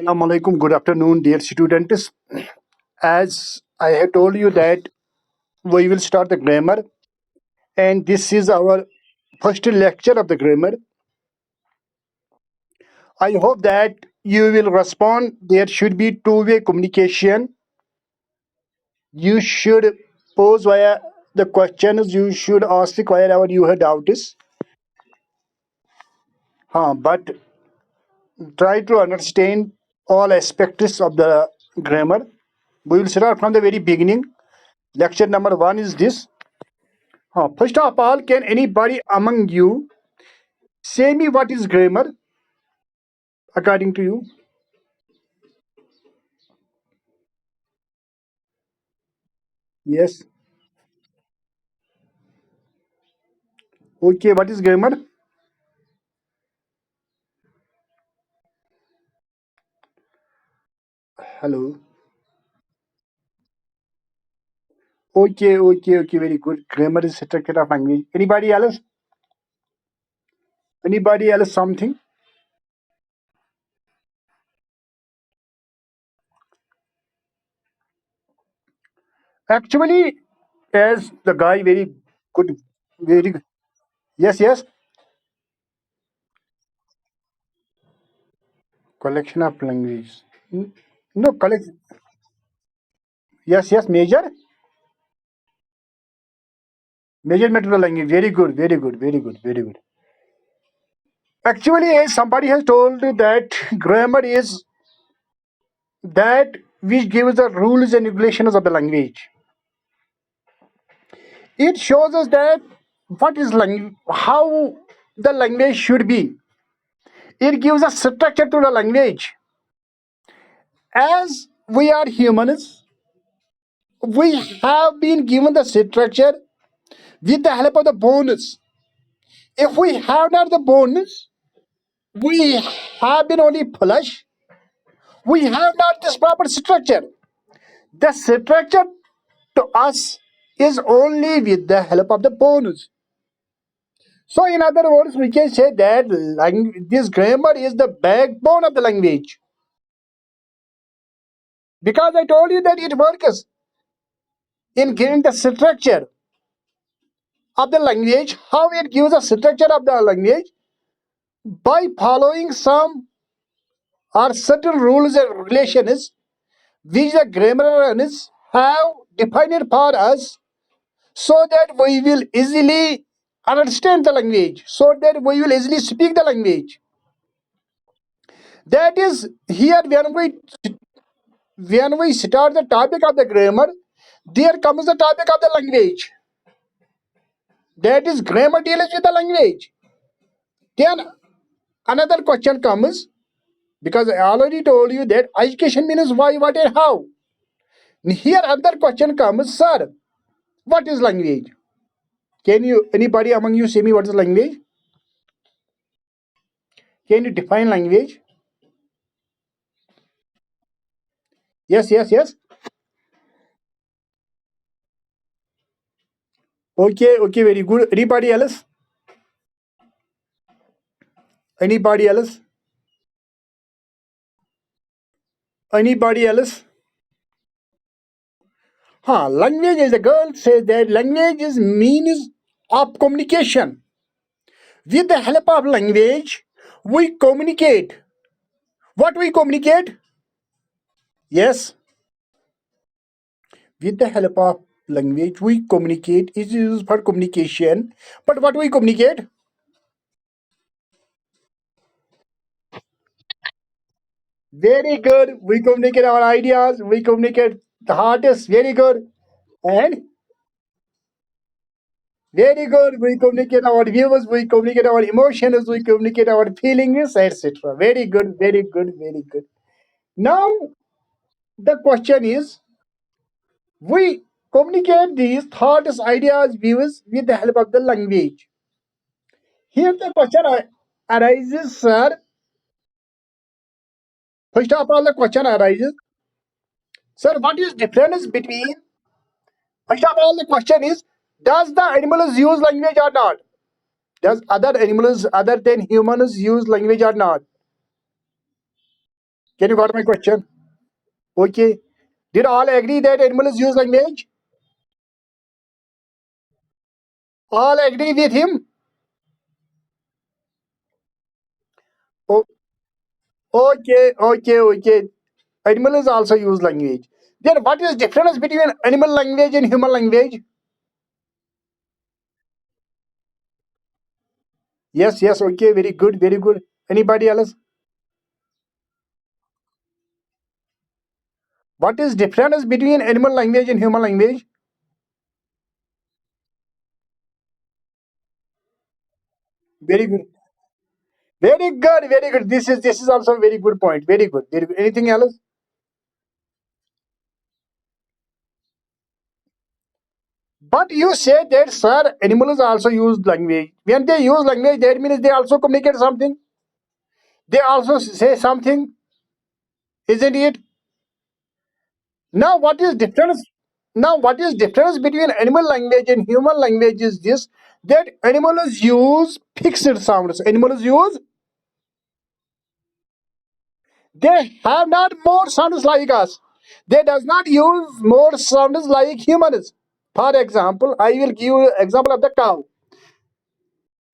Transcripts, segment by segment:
Assalamu alaikum. Good afternoon, dear students. As I have told you that we will start the grammar, and this is our first lecture of the grammar. I hope that you will respond. There should be two-way communication. You should pose via the questions. You should ask wherever you have doubts. But try to understand all aspects of the grammar. We will start from the very beginning. Lecture number 1 is this. First of all, can anybody among you say me what is grammar according to you? Yes. Okay, what is grammar? Hello. Okay, very good. Grammar is structure of language. Anybody else? Anybody else something? Actually, as the guy very good, very good. Yes. Collection of language. No, collect. Yes, major. Major material language. Very good. Actually, somebody has told that grammar is that which gives the rules and regulations of the language. It shows us that what is language, how the language should be. It gives a structure to the language. As we are humans, we have been given the structure with the help of the bones. If we have not the bones, we have been only flesh. We have not this proper structure. The structure to us is only with the help of the bones. So, in other words, we can say that this grammar is the backbone of the language. Because I told you that it works in giving the structure of the language. How it gives the structure of the language? By following some or certain rules and regulations which the grammarians have defined for us, so that we will easily understand the language, so that we will easily speak the language. That is here when we start the topic of the grammar, there comes the topic of the language. That is, grammar deals with the language. Then another question comes, because I already told you that education means why, what, and how. Here another question comes, sir, what is language? Can you, anybody among you, say me what is language? Can you define language? Yes. Okay, very good. Anybody else? Anybody else? Anybody else? Language, as the girl says, that language is means of communication. With the help of language, we communicate. What we communicate? Yes, with the help of language, we communicate. It is used for communication. But what we communicate? Very good. We communicate our ideas. We communicate the hardest. Very good. And very good. We communicate our views. We communicate our emotions. We communicate our feelings, etc. Very good. Now, the question is, we communicate these thoughts, ideas, views with the help of the language. Here the question arises, sir. First of all, the question arises, sir, what is difference between? First of all, the question is, does the animals use language or not? Does other animals other than humans use language or not? Can you got my question? Okay. Did all agree that animals use language? All agree with him? Oh, okay. Animals also use language. Then what is difference between animal language and human language? Yes, okay, very good. Anybody else? What is difference between animal language and human language? Very good. Very good. This is also a very good point. Very good. Anything else? But you said that, sir, animals also use language. When they use language, that means they also communicate something. They also say something, isn't it? Now, what is difference? Now, what is difference between animal language and human language is this: that animals use fixed sounds. Animals use, they have not more sounds like us. They does not use more sounds like humans. For example, I will give you example of the cow.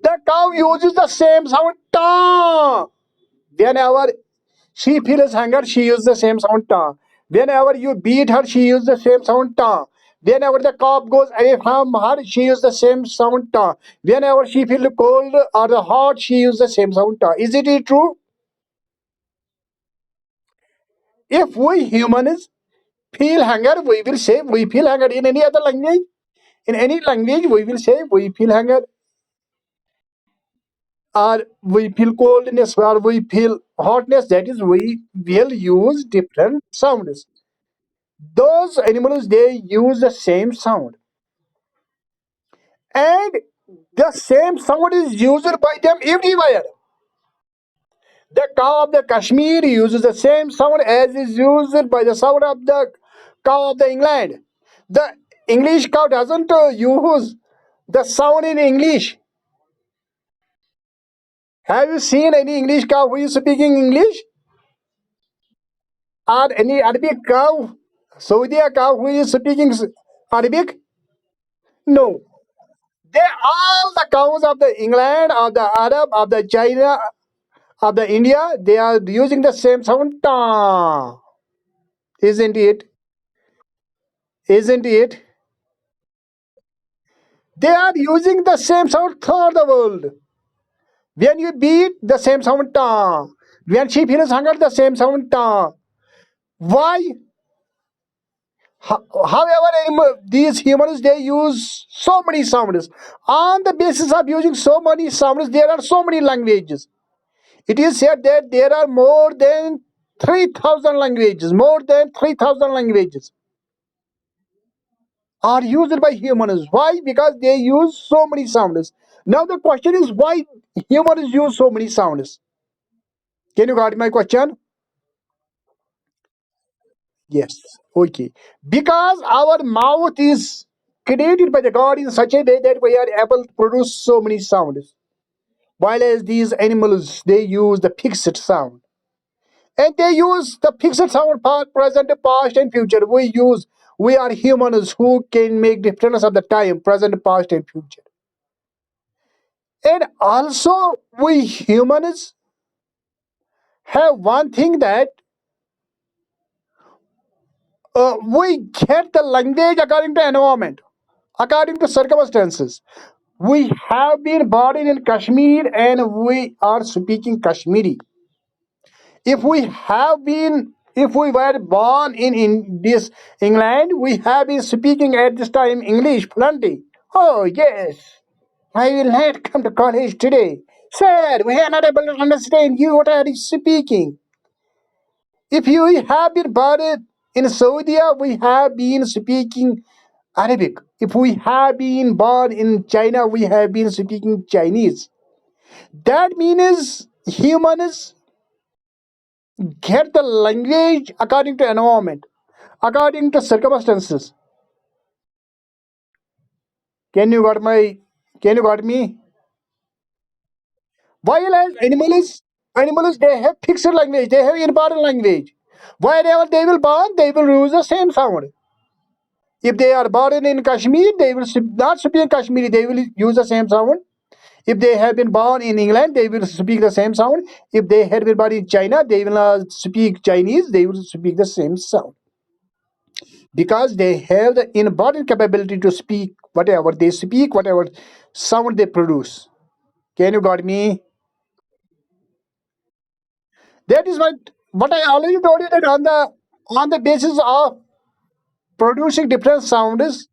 The cow uses the same sound ta. Whenever she feels hunger, she uses the same sound ta. Whenever you beat her, she uses the same sound ta. Whenever the cow goes away from her, she uses the same sound ta. Whenever she feels cold or the hot, she uses the same sound ta. Is it true? If we humans feel hunger, we will say we feel hunger. In any other language, in any language, we will say we feel hunger, or we feel coldness, or we feel hotness. That is, we will use different sounds. Those animals, they use the same sound, and the same sound is used by them everywhere. The cow of the Kashmir uses the same sound as is used by the sound of the cow of the England. The English cow doesn't use the sound in English. Have you seen any English cow who is speaking English? Or any Arabic cow, Saudi cow who is speaking Arabic? No. They all the cows of the England, of the Arab, of the China, of the India, they are using the same sound. Ta. Isn't it? Isn't it? They are using the same sound throughout the world. When you beat, the same sound. Ta. When she feels hunger, the same sound. Ta. Why? However, these humans, they use so many sounds. On the basis of using so many sounds, there are so many languages. It is said that there are more than 3,000 languages. More than 3,000 languages are used by humans. Why? Because they use so many sounds. Now the question is, why humans use so many sounds? Can you got my question? Yes. Okay. Because our mouth is created by the God in such a way that we are able to produce so many sounds. While as these animals, they use the fixed sound. And they use the fixed sound for present, past, and future. We are humans who can make difference of the time, present, past, and future. And also, we humans have one thing that we get the language according to environment, according to circumstances. We have been born in Kashmir and we are speaking Kashmiri. If we were born in this England, we have been speaking at this time English plenty. Oh yes, I will not come to college today. Sir, we are not able to understand you. What are you speaking? If you have been born in Saudi, we have been speaking Arabic. If we have been born in China, we have been speaking Chinese. That means humans get the language according to environment, according to circumstances. Can you got my? Can you got me? While as animals, Animals, they have fixed language, they have important language. Wherever they will born, they will use the same sound. If they are born in Kashmir, they will not speak Kashmiri, they will use the same sound. If they have been born in England, they will speak the same sound. If they have been born in China, they will not speak Chinese, they will speak the same sound. Because they have the important capability to speak whatever they speak, whatever sound they produce. Can you got me? That is what I already told you, that on the basis of producing different sounds,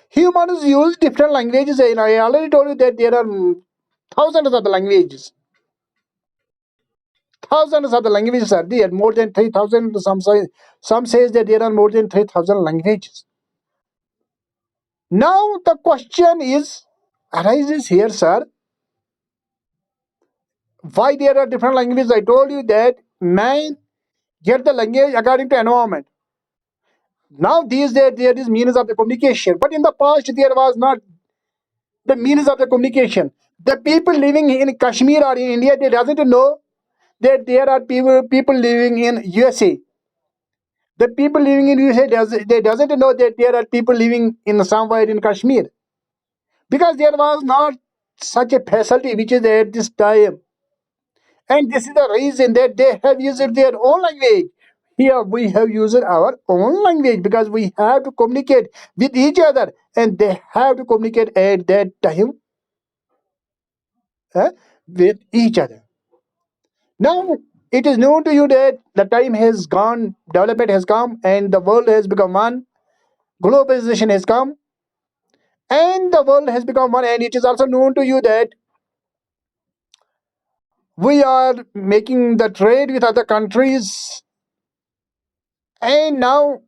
humans use different languages. And I already told you that there are thousands of the languages. Thousands of the languages are there, more than 3,000. Some says that there are more than 3,000 languages. Now the question is arises here, sir. Why there are different languages? I told you that man get the language according to environment. Now these days there is means of the communication, but in the past there was not the means of the communication. The people living in Kashmir or in India, they doesn't know that there are people living in USA. The people living in USA, they doesn't know that there are people living in somewhere in Kashmir, because there was not such a facility which is at this time. And this is the reason that they have used their own language. Here we have used our own language because we have to communicate with each other, and they have to communicate at that time with each other. Now it is known to you that the time has gone, development has come, and the world has become one. Globalization has come, and the world has become one. And it is also known to you that we are making the trade with other countries, and now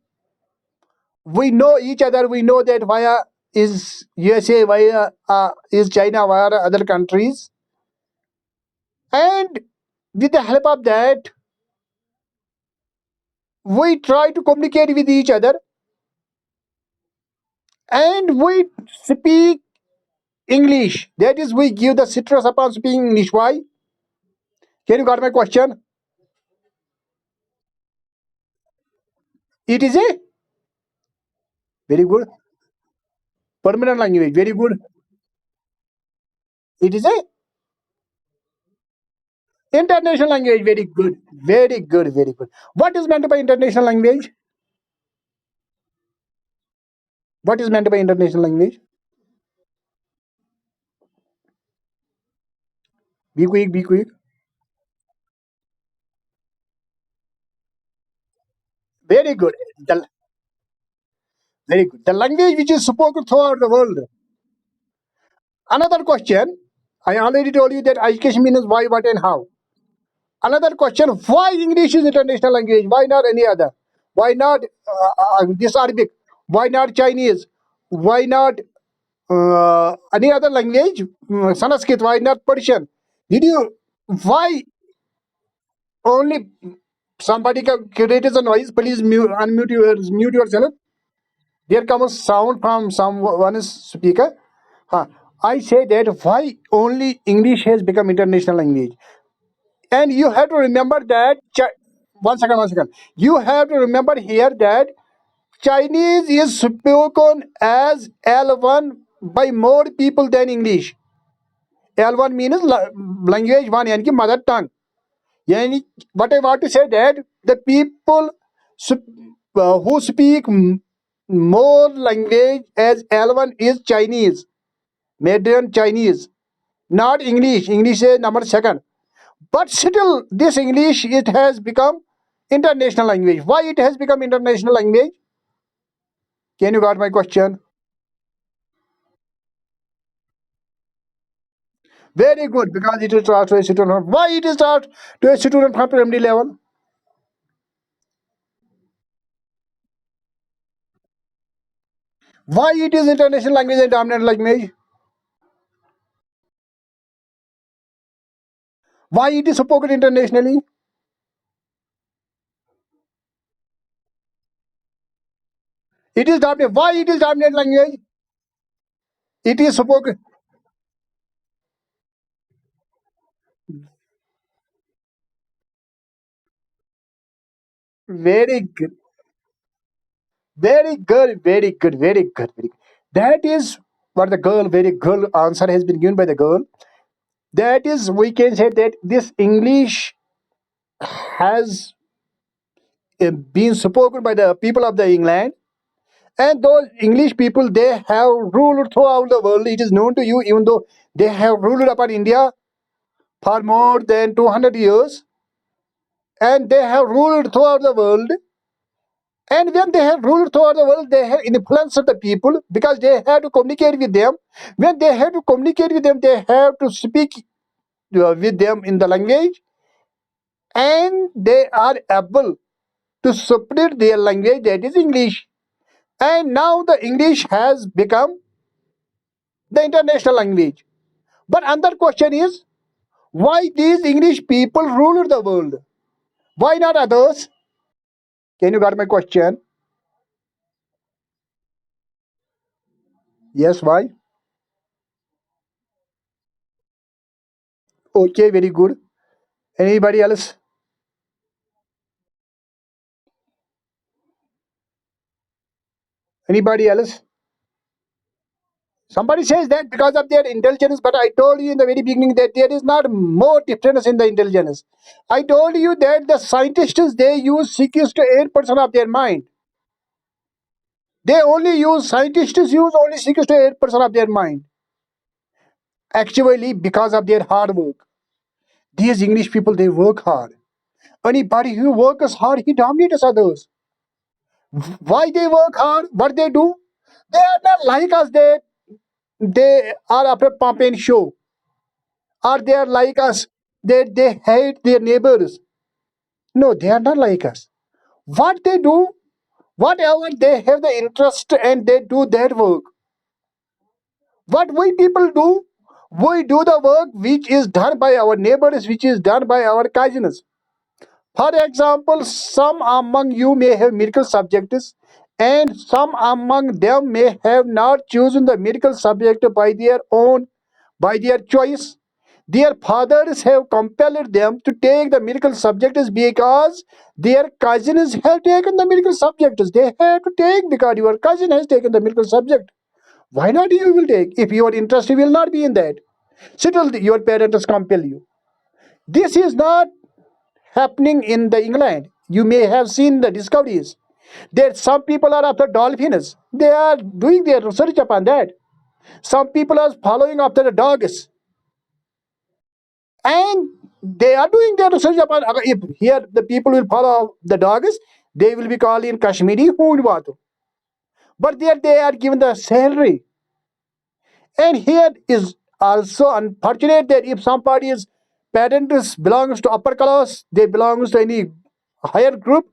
we know each other. We know that via is USA, via is China, via other countries, and with the help of that, we try to communicate with each other, and we speak English. That is, we give the citrus upon speaking English. Why? Can you got my question? It is a very good permanent language. Very good. It is a international language. Very good. Very good. Very good. What is meant by international language? What is meant by international language? Be quick. Be quick. Very good. Very good. The language which is spoken throughout the world. Another question. I already told you that education means why, what, and how. Another question: why English is international language? Why not any other? Why not this Arabic? Why not Chinese? Why not any other language? Sanskrit? Why not Persian? Did you? Why only somebody created a noise? Please mute yourself. There comes sound from someone's speaker. Huh. I say that why only English has become international language. And you have to remember that, one second. You have to remember here that Chinese is spoken as L1 by more people than English. L1 means language one, yani ki mother tongue. Yani, what I want to say that the people who speak more language as L1 is Chinese, Mandarin Chinese, not English. English is number second. But still, this English, it has become international language. Why it has become international language? Can you got my question? Very good, because it is taught to a student. Why it is taught to a student from primary level? Why it is international language and dominant language? Why it is spoken internationally? It is dominant. Why it is dominant language? It is spoken. Very good. Very good. Very good. Very good. Very good. That is what the girl, very girl answer has been given by the girl. That is, we can say that this English has been spoken by the people of the England, and those English people, they have ruled throughout the world. It is known to you, even though they have ruled upon India for more than 200 years, and they have ruled throughout the world. And when they have ruled throughout the world, they have influenced the people because they have to communicate with them. When they have to communicate with them, they have to speak with them in the language, and they are able to spread their language, that is English. And now the English has become the international language. But another question is, why these English people ruled the world? Why not others? Can you got my question? Yes, why? Okay, very good. Anybody else? Anybody else? Somebody says that because of their intelligence, but I told you in the very beginning that there is not more difference in the intelligence. I told you that the scientists, they use 6 to 8% of their mind. They only use Scientists use only 6 to 8% of their mind. Actually, because of their hard work. These English people, they work hard. Anybody who works hard, he dominates others. Why they work hard? What they do? They are not like us. They are after pump and show, or they are like us. They hate their neighbors. No, they are not like us. What they do, whatever they have the interest and they do their work. What we people do, we do the work which is done by our neighbors, which is done by our cousins. For example, some among you may have medical subjects, and some among them may have not chosen the medical subject by their own, by their choice. Their fathers have compelled them to take the medical subjects because their cousins have taken the medical subjects. They have to take because your cousin has taken the medical subject. Why not you will take? If your interest will not be in that, still your parents compel you. This is not happening in the England. You may have seen the discoveries. There some people are after dolphins. They are doing their research upon that. Some people are following after the dogs. And they are doing their research upon, if here the people will follow the dogs, they will be called in Kashmiri Hoonwatu. But there they are given the salary. And here is also unfortunate that if somebody's parents belongs to upper class, they belongs to any higher group,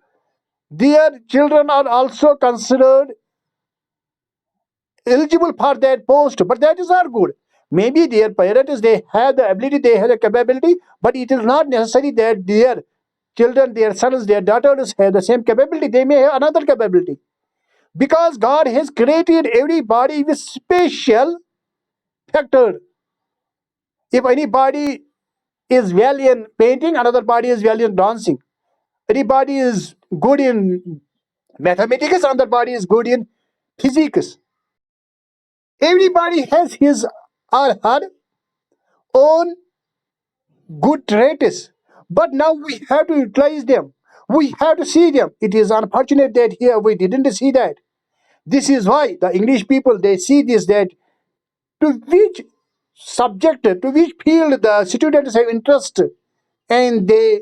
their children are also considered eligible for that post, but that is not good. Maybe their parents, they have the ability, they have the capability, but it is not necessary that their children, their sons, their daughters have the same capability. They may have another capability, because God has created everybody with special factor. If anybody is well in painting, another body is well in dancing. Anybody is good in mathematics, another body is good in physics. Everybody has his or her own good traits, but now we have to utilize them. We have to see them. It is unfortunate that here we didn't see that. This is why the English people, they see this, that to which subject, to which field the students have interest, and they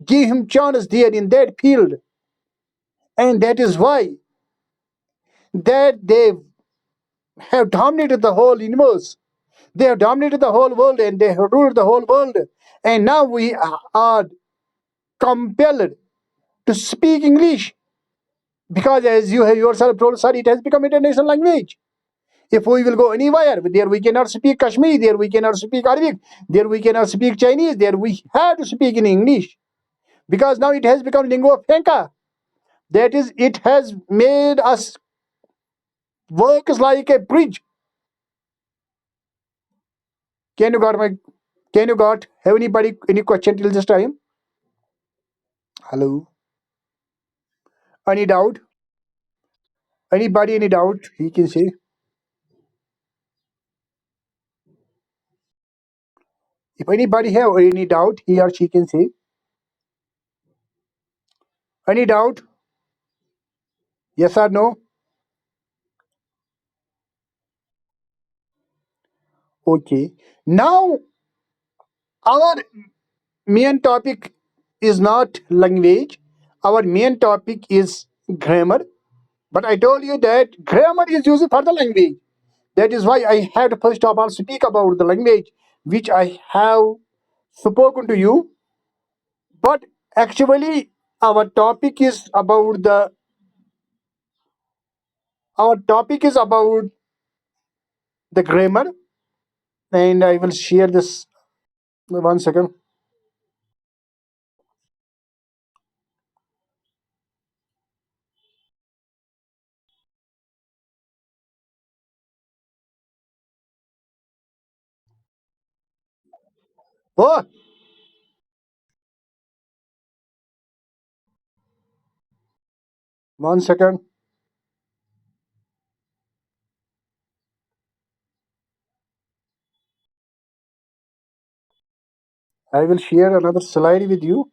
give him chance there in that field. And that is why that they have dominated the whole universe. They have dominated the whole world and they have ruled the whole world. And now we are compelled to speak English because, as you have yourself told, sir, it has become international language. If we will go anywhere, there we cannot speak Kashmiri, there we cannot speak Arabic, there we cannot speak Chinese, there we have to speak in English because now it has become lingua franca. That is, it has made us work like a bridge. Can you got my? Can you got? Have anybody any question till this time? Hello. Any doubt? Anybody, any doubt? He can say. If anybody have any doubt, he or she can say. Any doubt? Yes or no? Okay. Now, our main topic is not language. Our main topic is grammar. But I told you that grammar is used for the language. That is why I had to first of all speak about the language which I have spoken to you. But actually, our topic is about the our topic is about the grammar, and I will share this 1 second. Oh, 1 second. I will share another slide with you.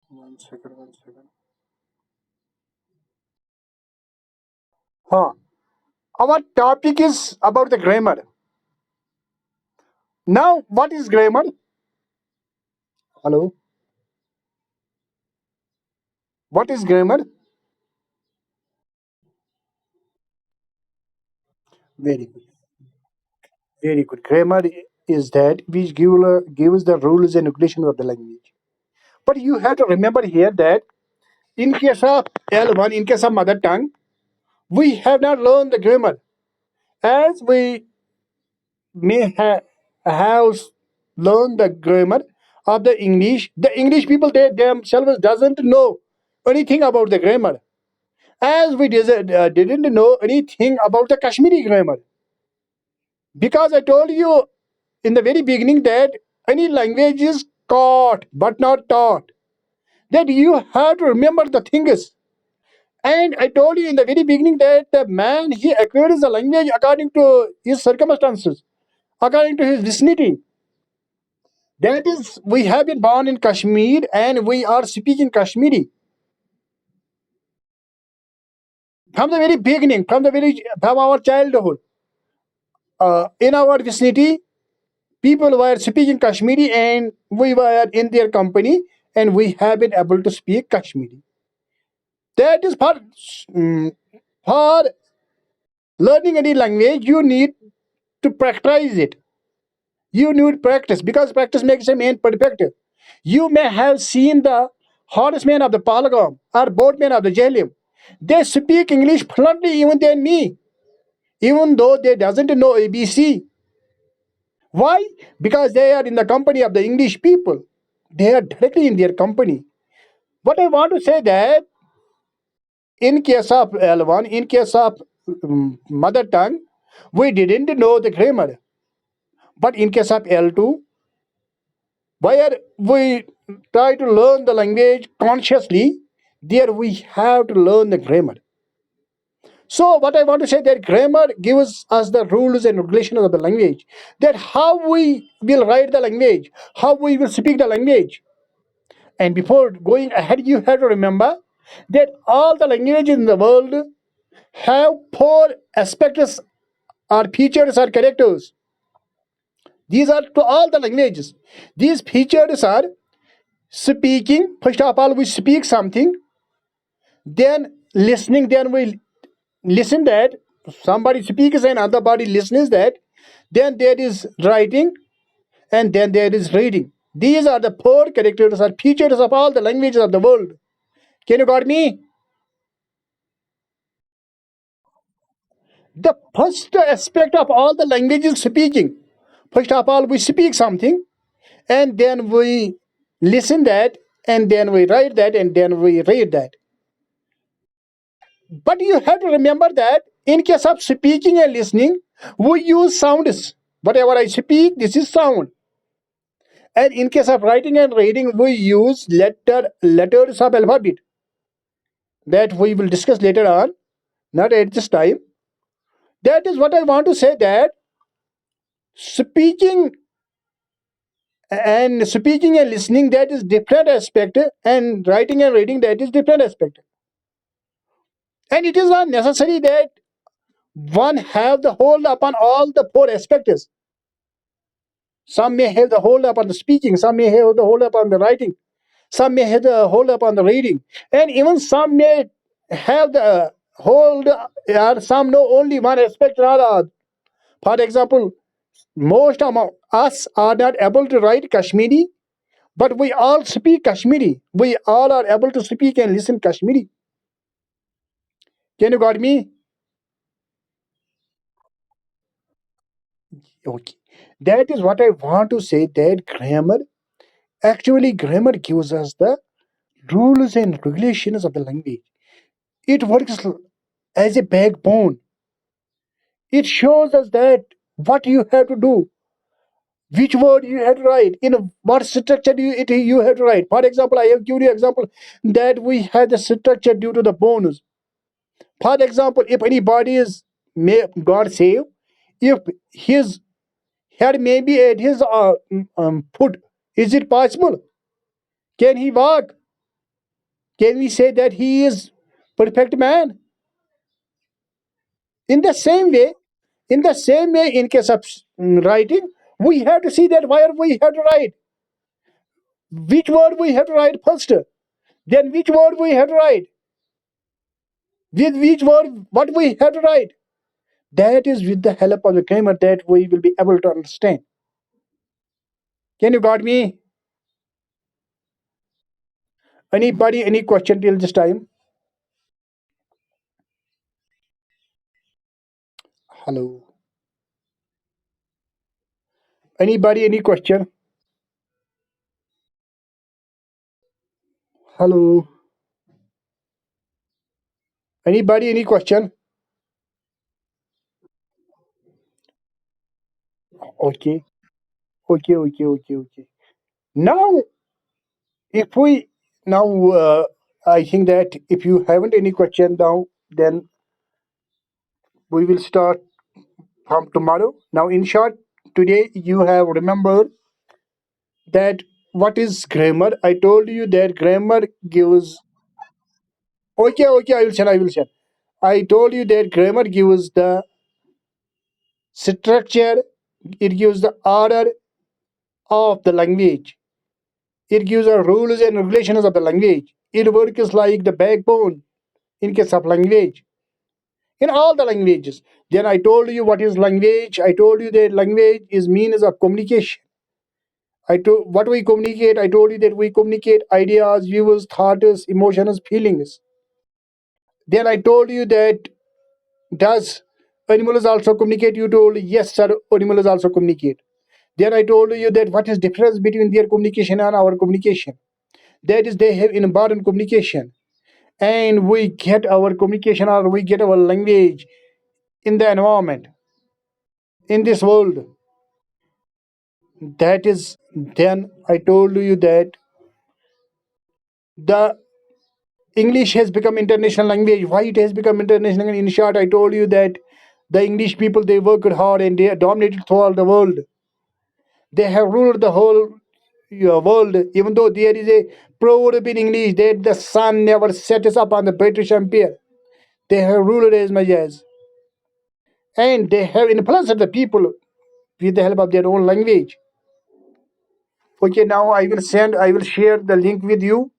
1 second, 1 second. Huh. Our topic is about the grammar. Now, what is grammar? Hello. What is grammar? Very good. Very good. Grammar is that which gives the rules and regulations of the language. But you have to remember here that in case of L1, in case of mother tongue, we have not learned the grammar. As we may have learned the grammar of the English people they themselves doesn't know anything about the grammar. As we didn't know anything about the Kashmiri grammar. Because I told you in the very beginning that any language is caught but not taught. That you have to remember the things. And I told you in the very beginning that the man he acquires the language according to his circumstances, according to his vicinity. That is, we have been born in Kashmir and we are speaking Kashmiri from the very beginning, from our childhood. In our vicinity, people were speaking Kashmiri and we were in their company and we have been able to speak Kashmiri. That is for learning any language, you need to practice it. You need practice because practice makes a man perfect. You may have seen the horsemen of the Palagam or boatmen of the Jhelum. They speak English fluently even than me, even though they doesn't know ABC. Why? Because they are in the company of the English people. They are directly in their company. What I want to say that in case of L1, in case of mother tongue, we didn't know the grammar. But in case of L2, where we try to learn the language consciously, there we have to learn the grammar. So what I want to say that grammar gives us the rules and regulations of the language, that how we will write the language, how we will speak the language. And before going ahead, you have to remember that all the languages in the world have four aspects or features or characters. These are to all the languages. These features are speaking. First of all, we speak something, then listening, then we listen that somebody speaks and other body listens that, then there is writing, and then there is reading. These are the four characters or features of all the languages of the world. Can you got me? The first aspect of all the languages speaking. First of all, we speak something, and then we listen that, and then we write that, and then we read that. But you have to remember that In case of speaking and listening, we use sounds. Whatever I speak, this is sound. And in case of writing and reading, we use letters of alphabet that we will discuss later on, not at this time. That is what I want to say, that speaking speaking and listening, that is different aspect, and writing and reading, that is different aspect. And it is not necessary that one have the hold upon all the four aspects. Some may have the hold upon the speaking, some may have the hold upon the writing, some may have the hold upon the reading, and even some may have the hold, or some know only one aspect or other. For example, most among us are not able to write Kashmiri, but we all speak Kashmiri. We all are able to speak and listen Kashmiri. Can you got me? Okay. That is what I want to say, that grammar gives us the rules and regulations of the language. It works as a backbone. It shows us that what you have to do, which word you have to write, in what structure you have to write. For example, I have given you example that we have the structure due to the bones. For example, if anybody is, may God save, if his head may be at his foot, is it possible? Can he walk? Can we say that he is perfect man? In the same way, in case of writing, we have to see that where we have to write, which word we have to write first, then which word we have to write, with which word what we have to write. That is with the help of the grammar that we will be able to understand. Can you got me? Anybody, any question till this time? Hello. Anybody, any question? Hello. Anybody, any question? Okay. Okay. Now, if we now, I think that if you haven't any question now, then we will start from tomorrow. Now, in short, today you have remembered that what is grammar. I told you that grammar gives. Okay, I will share. I will share. I told you that grammar gives the structure, it gives the order of the language, it gives the rules and regulations of the language. It works like the backbone in case of language, in all the languages. Then I told you what is language. I told you that language is means of communication. I told what we communicate. I told you that we communicate ideas, views, thoughts, emotions, feelings. Then I told you that does animals also communicate? You told yes, sir. Animals also communicate. Then I told you that what is difference between their communication and our communication. That is, they have important communication, and we get our communication or we get our language in the environment, in this world. That is, then I told you that the English has become international language. Why it has become international? In short, I told you that the English people, they worked hard and they dominated throughout the world. They have ruled the whole world. Even though there is a proverb in English that the sun never sets up on the British Empire, they have ruled as much as, and they have influenced the people with the help of their own language. Okay, now I will share the link with you